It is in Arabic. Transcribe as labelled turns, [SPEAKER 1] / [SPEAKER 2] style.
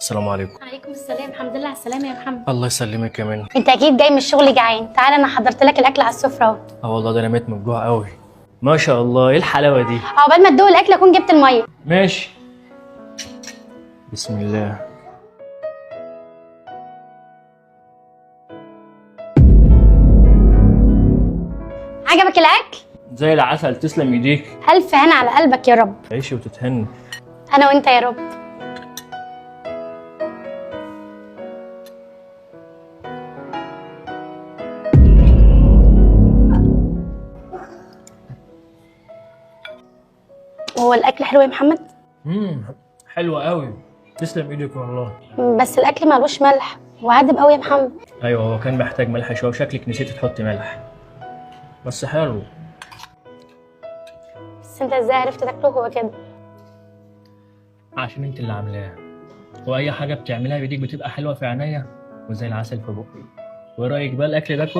[SPEAKER 1] السلام عليكم.
[SPEAKER 2] عليكم السلام. الحمد لله على السلامة يا محمد.
[SPEAKER 1] الله يسلمك يا منى.
[SPEAKER 2] انت اكيد جاي من الشغل جعان، تعالى انا حضرت لك الاكل على السفرة اهو.
[SPEAKER 1] والله ده انا ميت من الجوع قوي. ما شاء الله، ايه الحلاوه دي؟
[SPEAKER 2] عقبال ما تدوق الاكل اكون جبت المية.
[SPEAKER 1] ماشي. بسم الله.
[SPEAKER 2] عجبك الاكل؟
[SPEAKER 1] زي العسل، تسلم ايديك.
[SPEAKER 2] الف هنا على قلبك يا رب.
[SPEAKER 1] تعيشي وتتهني.
[SPEAKER 2] انا وانت يا رب. هو الاكل حلو يا محمد؟
[SPEAKER 1] حلوه قوي. تسلم ايدك والله.
[SPEAKER 2] بس الاكل مالوش ملح وعادب قوي يا محمد.
[SPEAKER 1] ايوه، هو كان محتاج ملح شويه، وشكلك نسيت تحطي ملح. بس حلو.
[SPEAKER 2] بس انت ازاي عرفت تاكله هو كده؟
[SPEAKER 1] عشان انت اللي عاملاه. واي حاجه بتعملها بايديك بتبقى حلوه في عينيا وزي العسل في بقي. وايه رايك بقى الاكل ده كله